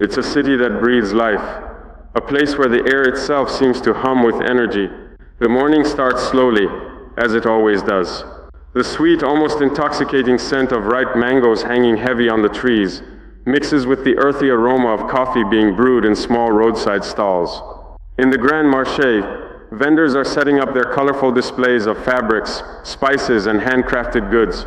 It's a city that breathes life, a place where the air itself seems to hum with energy. The morning starts slowly, as it always does. The sweet, almost intoxicating scent of ripe mangoes hanging heavy on the trees mixes with the earthy aroma of coffee being brewed in small roadside stalls. In the Grand Marché, vendors are setting up their colorful displays of fabrics, spices, and handcrafted goods.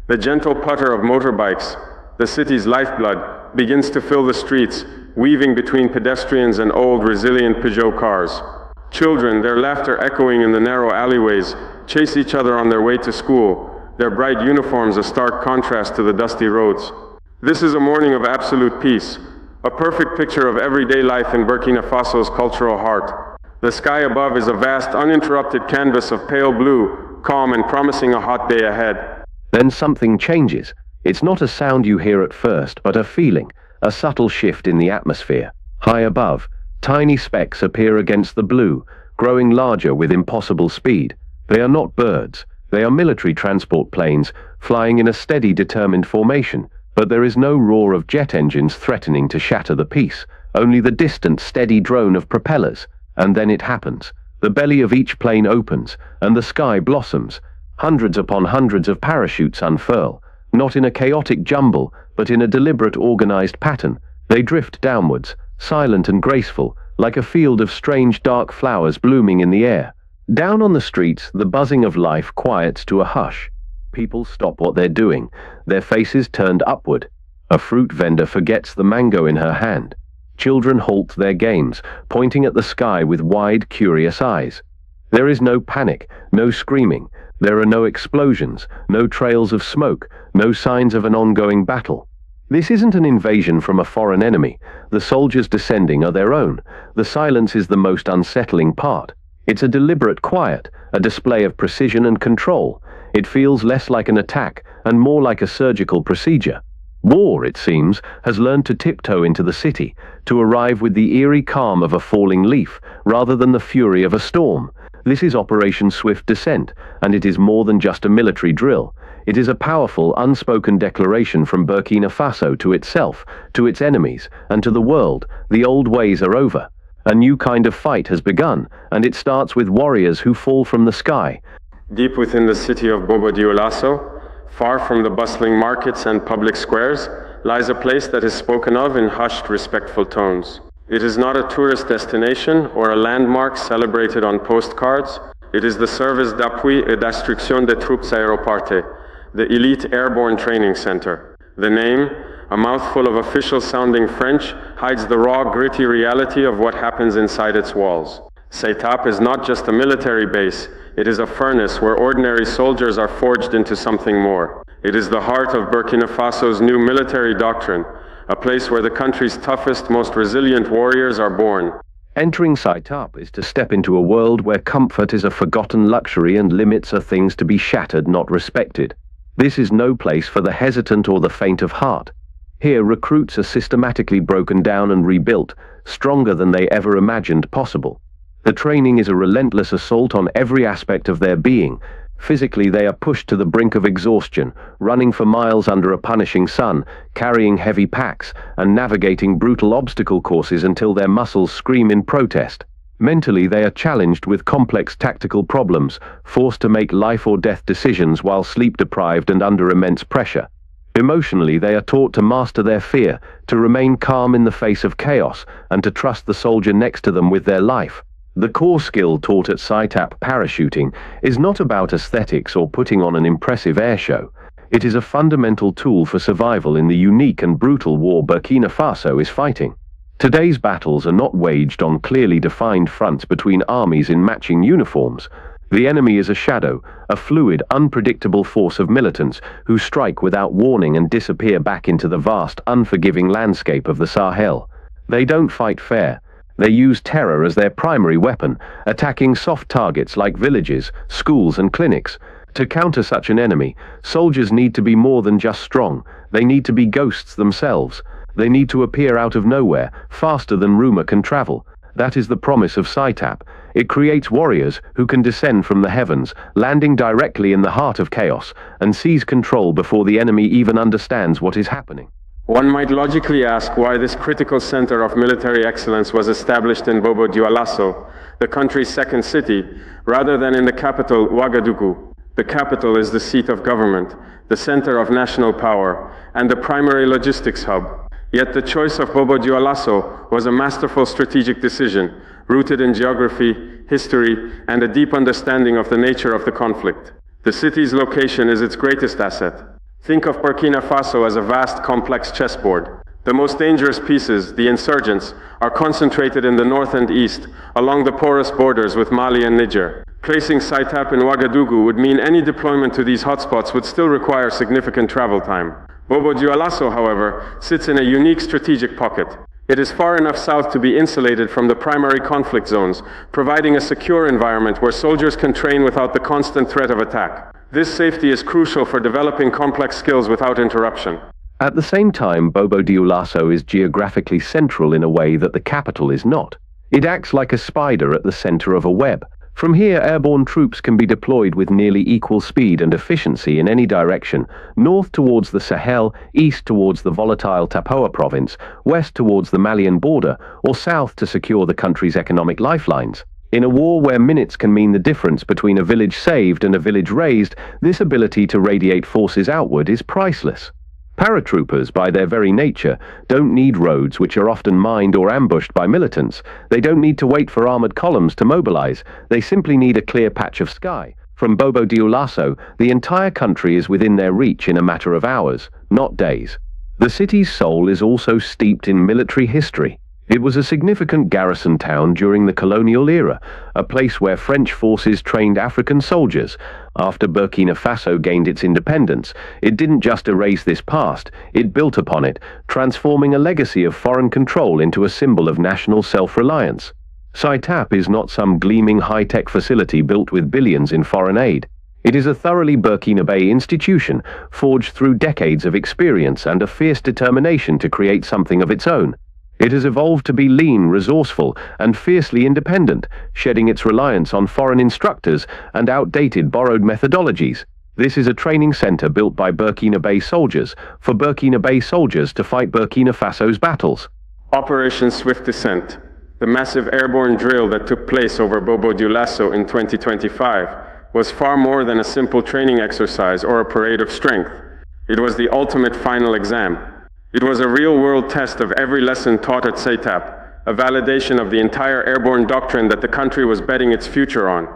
The gentle putter of motorbikes, the city's lifeblood, begins to fill the streets, weaving between pedestrians and old, resilient Peugeot cars. Children, their laughter echoing in the narrow alleyways, chase each other on their way to school, their bright uniforms a stark contrast to the dusty roads. This is a morning of absolute peace, a perfect picture of everyday life in Burkina Faso's cultural heart. The sky above is a vast, uninterrupted canvas of pale blue, calm and promising a hot day ahead. Then something changes. It's not a sound you hear at first, but a feeling, a subtle shift in the atmosphere. High above, tiny specks appear against the blue, growing larger with impossible speed. They are not birds. They are military transport planes, flying in a steady, determined formation. But there is no roar of jet engines threatening to shatter the peace, only the distant, steady drone of propellers. And then it happens. The belly of each plane opens, and the sky blossoms. Hundreds upon hundreds of parachutes unfurl, not in a chaotic jumble, but in a deliberate, organized pattern. They drift downwards, silent and graceful, like a field of strange dark flowers blooming in the air. Down on the streets, the buzzing of life quiets to a hush. People stop what they're doing, their faces turned upward. A fruit vendor forgets the mango in her hand. Children halt their games, pointing at the sky with wide, curious eyes. There is no panic, no screaming. There are no explosions, no trails of smoke, no signs of an ongoing battle. This isn't an invasion from a foreign enemy. The soldiers descending are their own. The silence is the most unsettling part. It's a deliberate quiet, a display of precision and control. It feels less like an attack and more like a surgical procedure. War, it seems, has learned to tiptoe into the city, to arrive with the eerie calm of a falling leaf, rather than the fury of a storm. This is Operation Swift Descent, and it is more than just a military drill. It is a powerful, unspoken declaration from Burkina Faso to itself, to its enemies, and to the world. The old ways are over. A new kind of fight has begun, and it starts with warriors who fall from the sky. Deep within the city of Bobo-Dioulasso, far from the bustling markets and public squares, lies a place that is spoken of in hushed, respectful tones. It is not a tourist destination or a landmark celebrated on postcards. It is the Service d'appui et d'instruction des troupes aéroportées, the elite airborne training center. The name, a mouthful of official-sounding French, hides the raw, gritty reality of what happens inside its walls. SAITAP is not just a military base. It is a furnace where ordinary soldiers are forged into something more. It is the heart of Burkina Faso's new military doctrine, a place where the country's toughest, most resilient warriors are born. Entering SAITAP is to step into a world where comfort is a forgotten luxury and limits are things to be shattered, not respected. This is no place for the hesitant or the faint of heart. Here, recruits are systematically broken down and rebuilt, stronger than they ever imagined possible. The training is a relentless assault on every aspect of their being. Physically, they are pushed to the brink of exhaustion, running for miles under a punishing sun, carrying heavy packs, and navigating brutal obstacle courses until their muscles scream in protest. Mentally, they are challenged with complex tactical problems, forced to make life or death decisions while sleep-deprived and under immense pressure. Emotionally, they are taught to master their fear, to remain calm in the face of chaos, and to trust the soldier next to them with their life. The core skill taught at SAITAP, parachuting, is not about aesthetics or putting on an impressive airshow. It is a fundamental tool for survival in the unique and brutal war Burkina Faso is fighting. Today's battles are not waged on clearly defined fronts between armies in matching uniforms. The enemy is a shadow, a fluid, unpredictable force of militants who strike without warning and disappear back into the vast, unforgiving landscape of the Sahel. They don't fight fair. They use terror as their primary weapon, attacking soft targets like villages, schools, and clinics. To counter such an enemy, soldiers need to be more than just strong. They need to be ghosts themselves. They need to appear out of nowhere, faster than rumor can travel. That is the promise of SAITAP. It creates warriors who can descend from the heavens, landing directly in the heart of chaos, and seize control before the enemy even understands what is happening. One might logically ask why this critical center of military excellence was established in Bobo Dioulasso, the country's second city, rather than in the capital, Ouagadougou. The capital is the seat of government, the center of national power, and the primary logistics hub. Yet the choice of Bobo Dioulasso was a masterful strategic decision, rooted in geography, history, and a deep understanding of the nature of the conflict. The city's location is its greatest asset. Think of Burkina Faso as a vast, complex chessboard. The most dangerous pieces, the insurgents, are concentrated in the north and east, along the porous borders with Mali and Niger. Placing SITAP in Ouagadougou would mean any deployment to these hotspots would still require significant travel time. Bobo Dioulasso, however, sits in a unique strategic pocket. It is far enough south to be insulated from the primary conflict zones, providing a secure environment where soldiers can train without the constant threat of attack. This safety is crucial for developing complex skills without interruption. At the same time, Bobo Dioulasso is geographically central in a way that the capital is not. It acts like a spider at the center of a web. From here, airborne troops can be deployed with nearly equal speed and efficiency in any direction, north towards the Sahel, east towards the volatile Tapoa province, west towards the Malian border, or south to secure the country's economic lifelines. In a war where minutes can mean the difference between a village saved and a village razed, this ability to radiate forces outward is priceless. Paratroopers, by their very nature, don't need roads which are often mined or ambushed by militants. They don't need to wait for armored columns to mobilize. They simply need a clear patch of sky. From Bobo Dioulasso, the entire country is within their reach in a matter of hours, not days. The city's soul is also steeped in military history. It was a significant garrison town during the colonial era, a place where French forces trained African soldiers. After Burkina Faso gained its independence, it didn't just erase this past, it built upon it, transforming a legacy of foreign control into a symbol of national self-reliance. SITAP is not some gleaming high-tech facility built with billions in foreign aid. It is a thoroughly Burkinabe institution, forged through decades of experience and a fierce determination to create something of its own. It has evolved to be lean, resourceful, and fiercely independent, shedding its reliance on foreign instructors and outdated borrowed methodologies. This is a training center built by Burkinabe soldiers, for Burkinabe soldiers to fight Burkina Faso's battles. Operation Swift Descent, the massive airborne drill that took place over Bobo Dioulasso in 2025, was far more than a simple training exercise or a parade of strength. It was the ultimate final exam. It was a real-world test of every lesson taught at SITAP, a validation of the entire airborne doctrine that the country was betting its future on.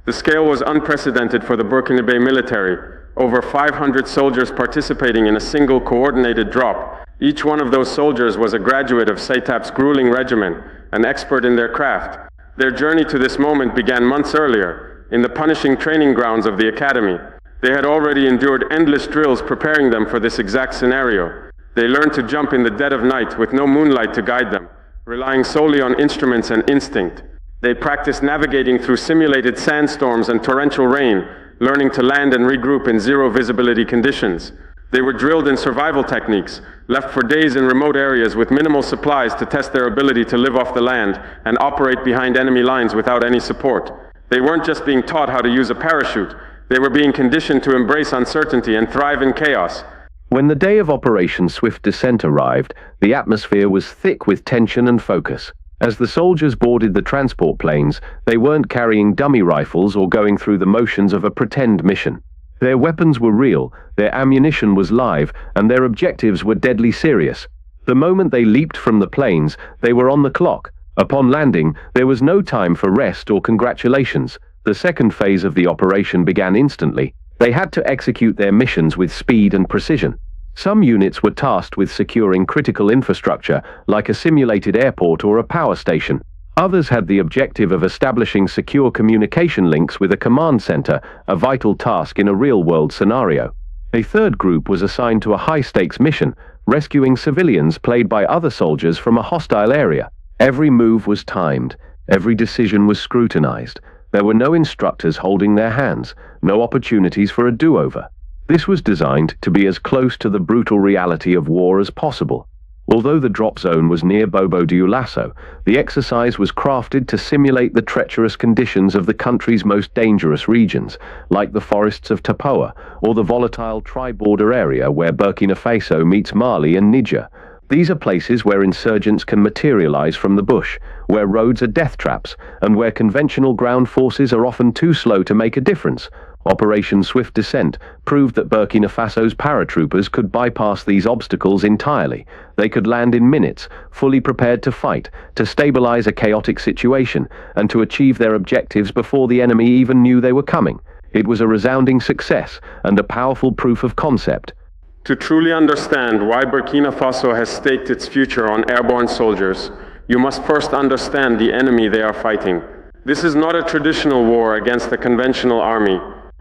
The scale was unprecedented for the Burkinabe military, over 500 soldiers participating in a single coordinated drop. Each one of those soldiers was a graduate of SITAP's grueling regimen, an expert in their craft. Their journey to this moment began months earlier, in the punishing training grounds of the academy. They had already endured endless drills preparing them for this exact scenario. They learned to jump in the dead of night with no moonlight to guide them, relying solely on instruments and instinct. They practiced navigating through simulated sandstorms and torrential rain, learning to land and regroup in zero visibility conditions. They were drilled in survival techniques, left for days in remote areas with minimal supplies to test their ability to live off the land and operate behind enemy lines without any support. They weren't just being taught how to use a parachute, they were being conditioned to embrace uncertainty and thrive in chaos. When the day of Operation Swift Descent arrived, the atmosphere was thick with tension and focus. As the soldiers boarded the transport planes, they weren't carrying dummy rifles or going through the motions of a pretend mission. Their weapons were real, their ammunition was live, and their objectives were deadly serious. The moment they leaped from the planes, they were on the clock. Upon landing, there was no time for rest or congratulations. The second phase of the operation began instantly. They had to execute their missions with speed and precision. Some units were tasked with securing critical infrastructure, like a simulated airport or a power station. Others had the objective of establishing secure communication links with a command center, a vital task in a real-world scenario. A third group was assigned to a high-stakes mission, rescuing civilians played by other soldiers from a hostile area. Every move was timed. Every decision was scrutinized. There were no instructors holding their hands, no opportunities for a do-over. This was designed to be as close to the brutal reality of war as possible. Although the drop zone was near Bobo Dioulasso, the exercise was crafted to simulate the treacherous conditions of the country's most dangerous regions, like the forests of Tapoa or the volatile tri-border area where Burkina Faso meets Mali and Niger. These are places where insurgents can materialize from the bush, where roads are death traps, and where conventional ground forces are often too slow to make a difference. Operation Swift Descent proved that Burkina Faso's paratroopers could bypass these obstacles entirely. They could land in minutes, fully prepared to fight, to stabilize a chaotic situation, and to achieve their objectives before the enemy even knew they were coming. It was a resounding success and a powerful proof of concept. To truly understand why Burkina Faso has staked its future on airborne soldiers, you must first understand the enemy they are fighting. This is not a traditional war against the conventional army.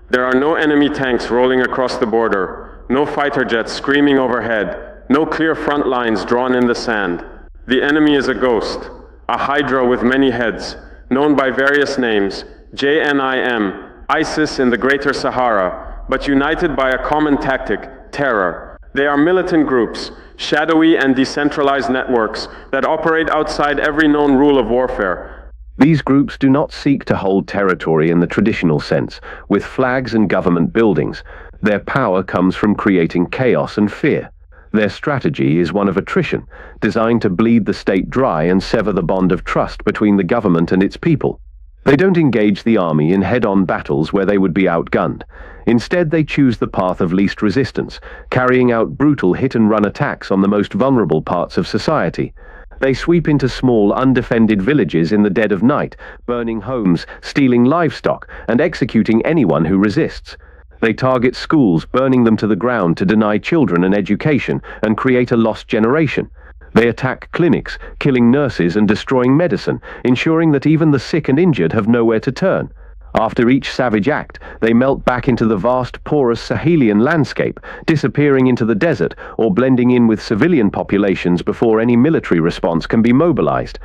There are no enemy tanks rolling across the border, no fighter jets screaming overhead, no clear front lines drawn in the sand. The enemy is a ghost, a hydra with many heads, known by various names, JNIM, ISIS in the Greater Sahara, but united by a common tactic, terror. They are militant groups, shadowy and decentralized networks that operate outside every known rule of warfare. These groups do not seek to hold territory in the traditional sense, with flags and government buildings. Their power comes from creating chaos and fear. Their strategy is one of attrition, designed to bleed the state dry and sever the bond of trust between the government and its people. They don't engage the army in head-on battles where they would be outgunned. Instead, they choose the path of least resistance, carrying out brutal hit-and-run attacks on the most vulnerable parts of society. They sweep into small, undefended villages in the dead of night, burning homes, stealing livestock, and executing anyone who resists. They target schools, burning them to the ground to deny children an education and create a lost generation. They attack clinics, killing nurses and destroying medicine, ensuring that even the sick and injured have nowhere to turn. After each savage act, they melt back into the vast, porous Sahelian landscape, disappearing into the desert or blending in with civilian populations before any military response can be mobilized.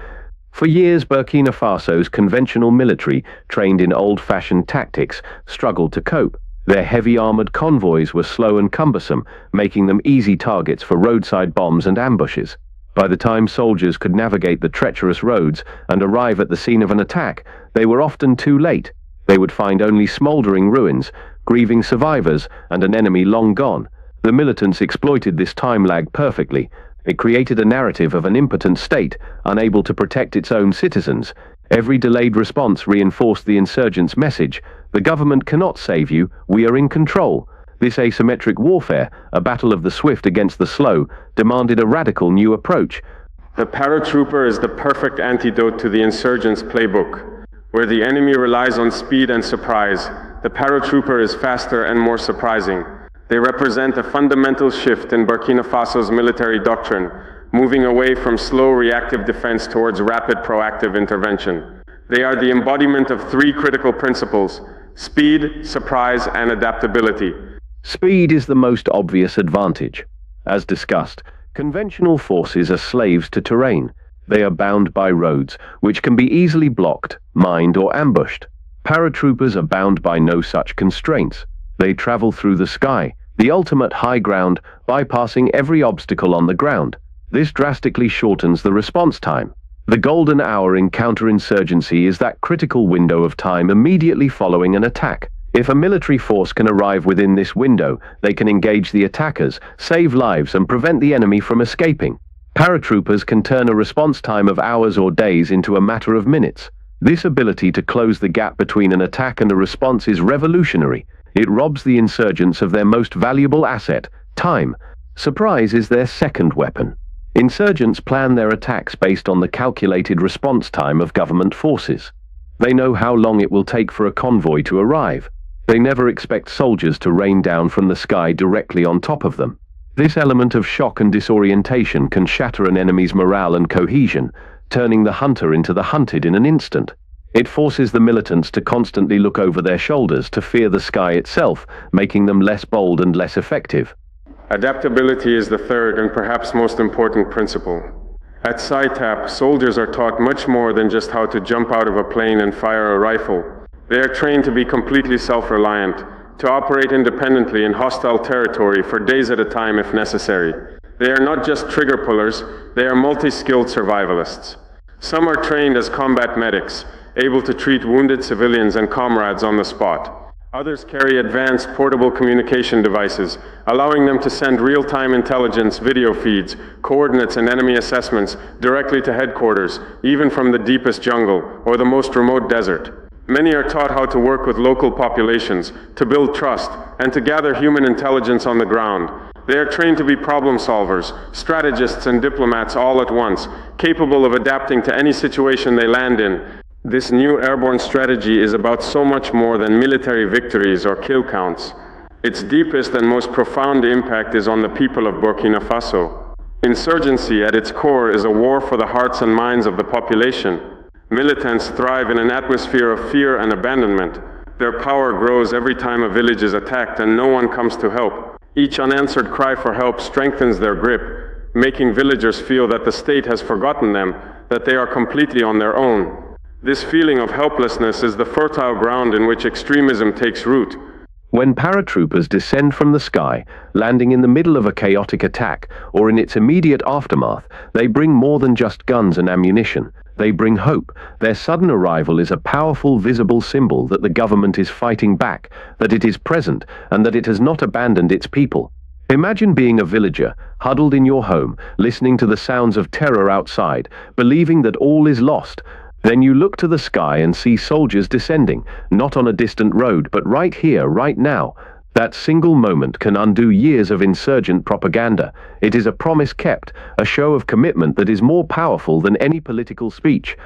For years, Burkina Faso's conventional military, trained in old-fashioned tactics, struggled to cope. Their heavy armored convoys were slow and cumbersome, making them easy targets for roadside bombs and ambushes. By the time soldiers could navigate the treacherous roads and arrive at the scene of an attack, they were often too late. They would find only smoldering ruins, grieving survivors, and an enemy long gone. The militants exploited this time lag perfectly. It created a narrative of an impotent state, unable to protect its own citizens. Every delayed response reinforced the insurgents' message: the government cannot save you, we are in control. This asymmetric warfare, a battle of the swift against the slow, demanded a radical new approach. The paratrooper is the perfect antidote to the insurgents' playbook. Where the enemy relies on speed and surprise, the paratrooper is faster and more surprising. They represent a fundamental shift in Burkina Faso's military doctrine, moving away from slow reactive defense towards rapid proactive intervention. They are the embodiment of three critical principles: speed, surprise, and adaptability. Speed is the most obvious advantage. As discussed, conventional forces are slaves to terrain. They are bound by roads, which can be easily blocked, mined, or ambushed. Paratroopers are bound by no such constraints. They travel through the sky, the ultimate high ground, bypassing every obstacle on the ground. This drastically shortens the response time. The golden hour in counterinsurgency is that critical window of time immediately following an attack. If a military force can arrive within this window, they can engage the attackers, save lives, and prevent the enemy from escaping. Paratroopers can turn a response time of hours or days into a matter of minutes. This ability to close the gap between an attack and a response is revolutionary. It robs the insurgents of their most valuable asset, time. Surprise is their second weapon. Insurgents plan their attacks based on the calculated response time of government forces. They know how long it will take for a convoy to arrive. They never expect soldiers to rain down from the sky directly on top of them. This element of shock and disorientation can shatter an enemy's morale and cohesion, turning the hunter into the hunted in an instant. It forces the militants to constantly look over their shoulders, to fear the sky itself, making them less bold and less effective. Adaptability is the third and perhaps most important principle. At SciTap, soldiers are taught much more than just how to jump out of a plane and fire a rifle. They are trained to be completely self-reliant, to operate independently in hostile territory for days at a time if necessary. They are not just trigger pullers, they are multi-skilled survivalists. Some are trained as combat medics, able to treat wounded civilians and comrades on the spot. Others carry advanced portable communication devices, allowing them to send real-time intelligence video feeds, coordinates and enemy assessments directly to headquarters, even from the deepest jungle or the most remote desert. Many are taught how to work with local populations, to build trust, and to gather human intelligence on the ground. They are trained to be problem solvers, strategists and diplomats all at once, capable of adapting to any situation they land in. This new airborne strategy is about so much more than military victories or kill counts. Its deepest and most profound impact is on the people of Burkina Faso. Insurgency at its core is a war for the hearts and minds of the population. Militants thrive in an atmosphere of fear and abandonment. Their power grows every time a village is attacked and no one comes to help. Each unanswered cry for help strengthens their grip, making villagers feel that the state has forgotten them, that they are completely on their own. This feeling of helplessness is the fertile ground in which extremism takes root. When paratroopers descend from the sky, landing in the middle of a chaotic attack or in its immediate aftermath, they bring more than just guns and ammunition. They bring hope. Their sudden arrival is a powerful, visible symbol that the government is fighting back, that it is present, and that it has not abandoned its people. Imagine being a villager, huddled in your home, listening to the sounds of terror outside, believing that all is lost. Then you look to the sky and see soldiers descending, not on a distant road, but right here, right now. That single moment can undo years of insurgent propaganda. It is a promise kept, a show of commitment that is more powerful than any political speech.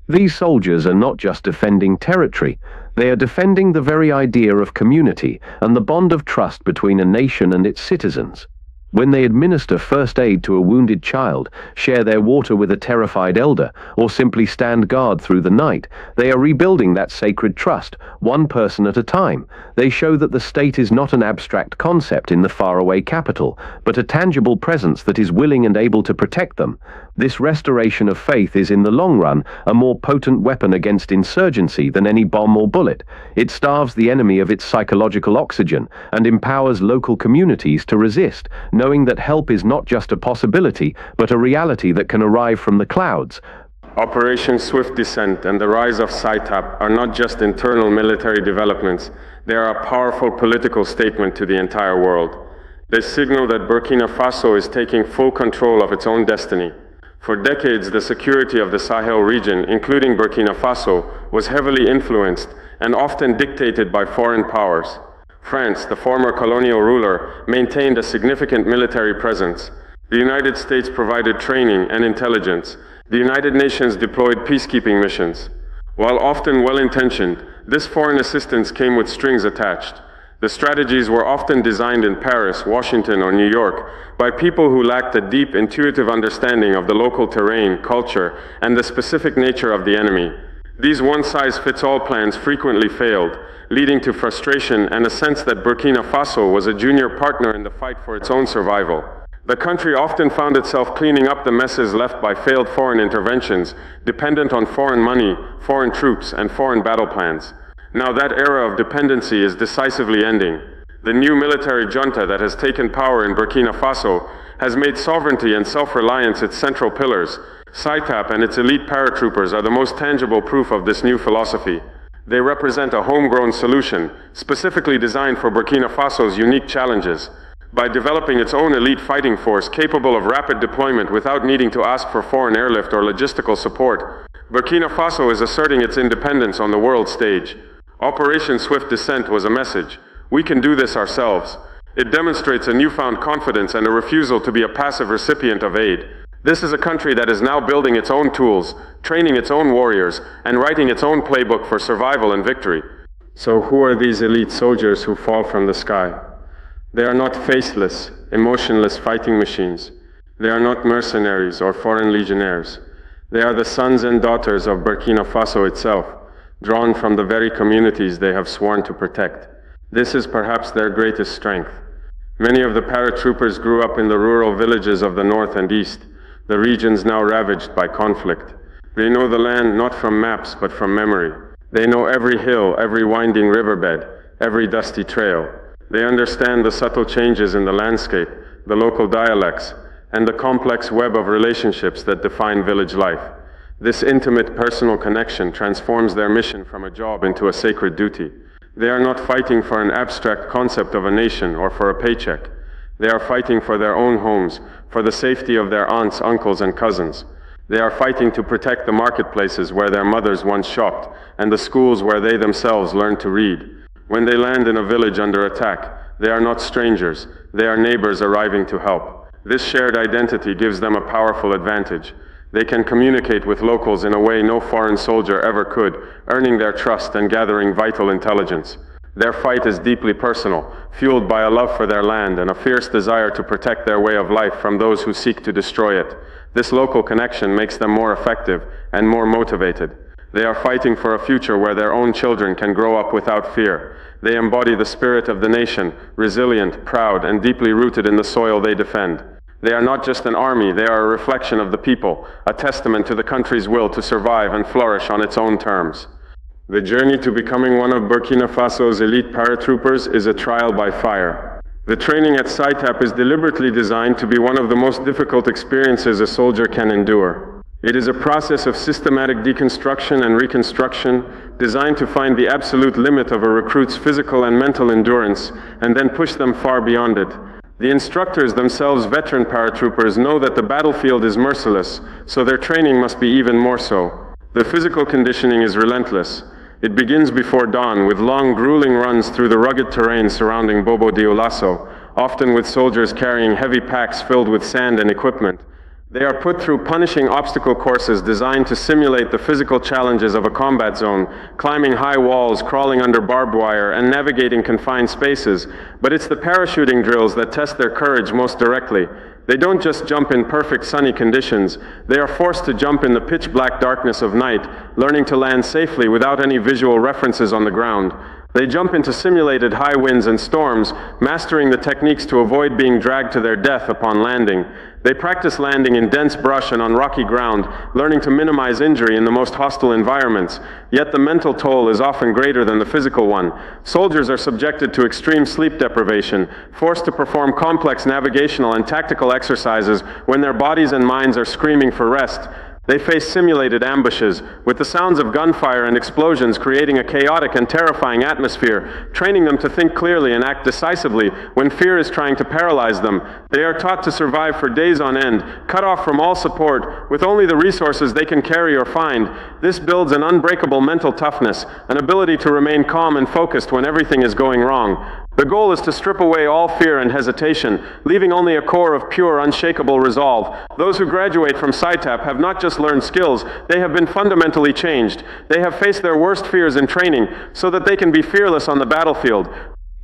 These soldiers are not just defending territory. They are defending the very idea of community and the bond of trust between a nation and its citizens. When they administer first aid to a wounded child, share their water with a terrified elder, or simply stand guard through the night, they are rebuilding that sacred trust, one person at a time. They show that the state is not an abstract concept in the faraway capital, but a tangible presence that is willing and able to protect them. This restoration of faith is, in the long run, a more potent weapon against insurgency than any bomb or bullet. It starves the enemy of its psychological oxygen and empowers local communities to resist, knowing that help is not just a possibility, but a reality that can arrive from the clouds. Operation Swift Descent and the rise of SITAP are not just internal military developments, they are a powerful political statement to the entire world. They signal that Burkina Faso is taking full control of its own destiny. For decades, the security of the Sahel region, including Burkina Faso, was heavily influenced and often dictated by foreign powers. France, the former colonial ruler, maintained a significant military presence. The United States provided training and intelligence. The United Nations deployed peacekeeping missions. While often well-intentioned, this foreign assistance came with strings attached. The strategies were often designed in Paris, Washington, or New York by people who lacked a deep, intuitive understanding of the local terrain, culture, and the specific nature of the enemy. These one-size-fits-all plans frequently failed, leading to frustration and a sense that Burkina Faso was a junior partner in the fight for its own survival. The country often found itself cleaning up the messes left by failed foreign interventions, dependent on foreign money, foreign troops, and foreign battle plans. Now that era of dependency is decisively ending. The new military junta that has taken power in Burkina Faso has made sovereignty and self-reliance its central pillars. SITAP and its elite paratroopers are the most tangible proof of this new philosophy. They represent a homegrown solution, specifically designed for Burkina Faso's unique challenges. By developing its own elite fighting force capable of rapid deployment without needing to ask for foreign airlift or logistical support, Burkina Faso is asserting its independence on the world stage. Operation Swift Descent was a message. We can do this ourselves. It demonstrates a newfound confidence and a refusal to be a passive recipient of aid. This is a country that is now building its own tools, training its own warriors, and writing its own playbook for survival and victory. So who are these elite soldiers who fall from the sky? They are not faceless, emotionless fighting machines. They are not mercenaries or foreign legionnaires. They are the sons and daughters of Burkina Faso itself, drawn from the very communities they have sworn to protect. This is perhaps their greatest strength. Many of the paratroopers grew up in the rural villages of the north and east, the regions now ravaged by conflict. They know the land not from maps but from memory. They know every hill, every winding riverbed, every dusty trail. They understand the subtle changes in the landscape, the local dialects, and the complex web of relationships that define village life. This intimate personal connection transforms their mission from a job into a sacred duty. They are not fighting for an abstract concept of a nation or for a paycheck. They are fighting for their own homes, for the safety of their aunts, uncles, and cousins. They are fighting to protect the marketplaces where their mothers once shopped and the schools where they themselves learned to read. When they land in a village under attack, they are not strangers. They are neighbors arriving to help. This shared identity gives them a powerful advantage. They can communicate with locals in a way no foreign soldier ever could, earning their trust and gathering vital intelligence. Their fight is deeply personal, fueled by a love for their land and a fierce desire to protect their way of life from those who seek to destroy it. This local connection makes them more effective and more motivated. They are fighting for a future where their own children can grow up without fear. They embody the spirit of the nation, resilient, proud, and deeply rooted in the soil they defend. They are not just an army, they are a reflection of the people, a testament to the country's will to survive and flourish on its own terms. The journey to becoming one of Burkina Faso's elite paratroopers is a trial by fire. The training at SITAP is deliberately designed to be one of the most difficult experiences a soldier can endure. It is a process of systematic deconstruction and reconstruction designed to find the absolute limit of a recruit's physical and mental endurance and then push them far beyond it. The instructors, themselves veteran paratroopers, know that the battlefield is merciless, so their training must be even more so. The physical conditioning is relentless. It begins before dawn with long, grueling runs through the rugged terrain surrounding Bobo Dioulasso, often with soldiers carrying heavy packs filled with sand and equipment. They are put through punishing obstacle courses designed to simulate the physical challenges of a combat zone, climbing high walls, crawling under barbed wire, and navigating confined spaces. But it's the parachuting drills that test their courage most directly. They don't just jump in perfect sunny conditions. They are forced to jump in the pitch-black darkness of night, learning to land safely without any visual references on the ground. They jump into simulated high winds and storms, mastering the techniques to avoid being dragged to their death upon landing. They practice landing in dense brush and on rocky ground, learning to minimize injury in the most hostile environments. Yet the mental toll is often greater than the physical one. Soldiers are subjected to extreme sleep deprivation, forced to perform complex navigational and tactical exercises when their bodies and minds are screaming for rest. They face simulated ambushes, with the sounds of gunfire and explosions creating a chaotic and terrifying atmosphere, training them to think clearly and act decisively when fear is trying to paralyze them. They are taught to survive for days on end, cut off from all support, with only the resources they can carry or find. This builds an unbreakable mental toughness, an ability to remain calm and focused when everything is going wrong. The goal is to strip away all fear and hesitation, leaving only a core of pure, unshakable resolve. Those who graduate from SITAP have not just learned skills, they have been fundamentally changed. They have faced their worst fears in training so that they can be fearless on the battlefield.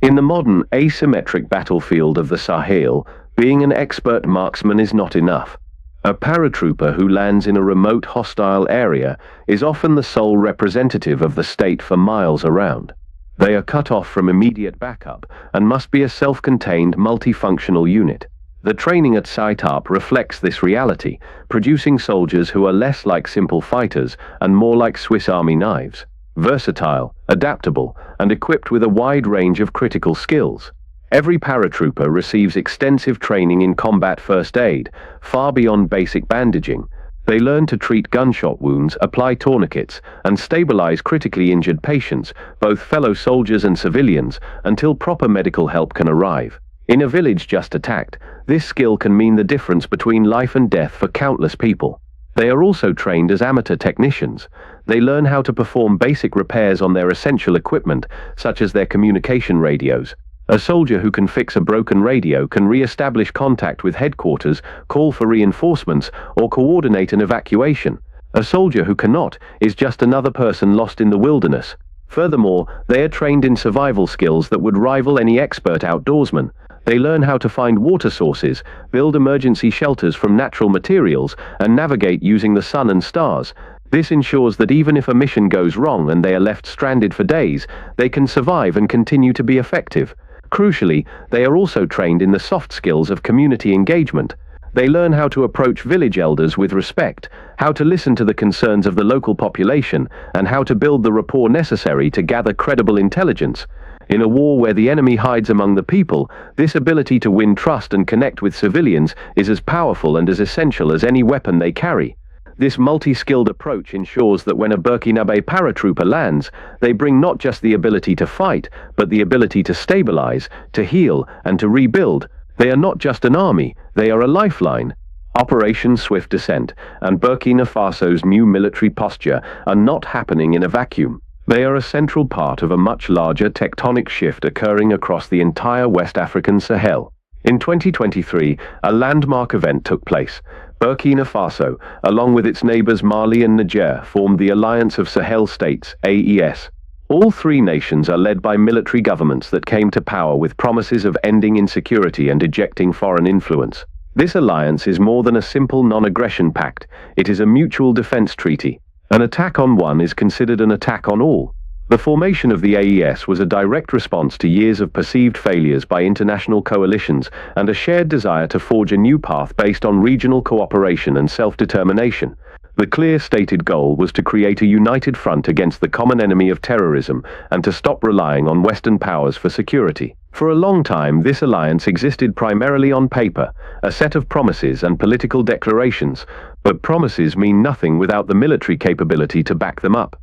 In the modern, asymmetric battlefield of the Sahel, being an expert marksman is not enough. A paratrooper who lands in a remote hostile area is often the sole representative of the state for miles around. They are cut off from immediate backup and must be a self-contained, multifunctional unit. The training at SITAP reflects this reality, producing soldiers who are less like simple fighters and more like Swiss Army knives, versatile, adaptable, and equipped with a wide range of critical skills. Every paratrooper receives extensive training in combat first aid, far beyond basic bandaging. They learn to treat gunshot wounds, apply tourniquets, and stabilize critically injured patients, both fellow soldiers and civilians, until proper medical help can arrive. In a village just attacked, this skill can mean the difference between life and death for countless people. They are also trained as amateur technicians. They learn how to perform basic repairs on their essential equipment, such as their communication radios. A soldier who can fix a broken radio can re-establish contact with headquarters, call for reinforcements, or coordinate an evacuation. A soldier who cannot is just another person lost in the wilderness. Furthermore, they are trained in survival skills that would rival any expert outdoorsman. They learn how to find water sources, build emergency shelters from natural materials, and navigate using the sun and stars. This ensures that even if a mission goes wrong and they are left stranded for days, they can survive and continue to be effective. Crucially, they are also trained in the soft skills of community engagement. They learn how to approach village elders with respect, how to listen to the concerns of the local population, and how to build the rapport necessary to gather credible intelligence. In a war where the enemy hides among the people, this ability to win trust and connect with civilians is as powerful and as essential as any weapon they carry. This multi-skilled approach ensures that when a Burkinabe paratrooper lands, they bring not just the ability to fight, but the ability to stabilize, to heal, and to rebuild. They are not just an army, they are a lifeline. Operation Swift Descent and Burkina Faso's new military posture are not happening in a vacuum. They are a central part of a much larger tectonic shift occurring across the entire West African Sahel. In 2023, a landmark event took place. Burkina Faso, along with its neighbors Mali and Niger, formed the Alliance of Sahel States, AES. All three nations are led by military governments that came to power with promises of ending insecurity and ejecting foreign influence. This alliance is more than a simple non-aggression pact. It is a mutual defense treaty. An attack on one is considered an attack on all. The formation of the AES was a direct response to years of perceived failures by international coalitions and a shared desire to forge a new path based on regional cooperation and self-determination. The clear stated goal was to create a united front against the common enemy of terrorism and to stop relying on Western powers for security. For a long time, this alliance existed primarily on paper, a set of promises and political declarations, but promises mean nothing without the military capability to back them up.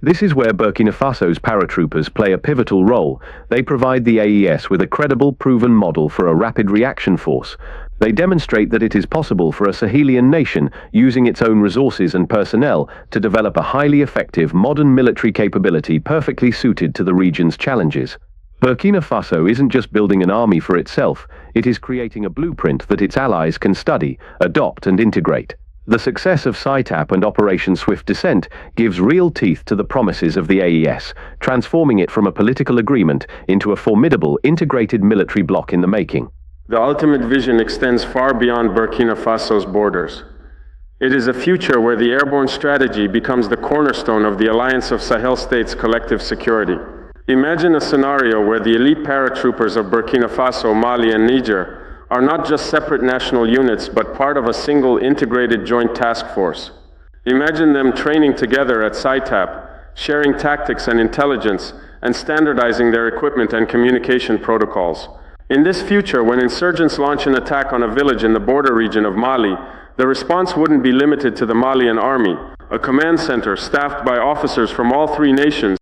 This is where Burkina Faso's paratroopers play a pivotal role. They provide the AES with a credible, proven model for a rapid reaction force. They demonstrate that it is possible for a Sahelian nation, using its own resources and personnel, to develop a highly effective, modern military capability perfectly suited to the region's challenges. Burkina Faso isn't just building an army for itself, it is creating a blueprint that its allies can study, adopt, and integrate. The success of SITAP and Operation Swift Descent gives real teeth to the promises of the AES, transforming it from a political agreement into a formidable, integrated military bloc in the making. The ultimate vision extends far beyond Burkina Faso's borders. It is a future where the airborne strategy becomes the cornerstone of the Alliance of Sahel States' collective security. Imagine a scenario where the elite paratroopers of Burkina Faso, Mali, and Niger are not just separate national units, but part of a single integrated joint task force. Imagine them training together at SITAP, sharing tactics and intelligence, and standardizing their equipment and communication protocols. In this future, when insurgents launch an attack on a village in the border region of Mali, the response wouldn't be limited to the Malian army. A command center staffed by officers from all three nations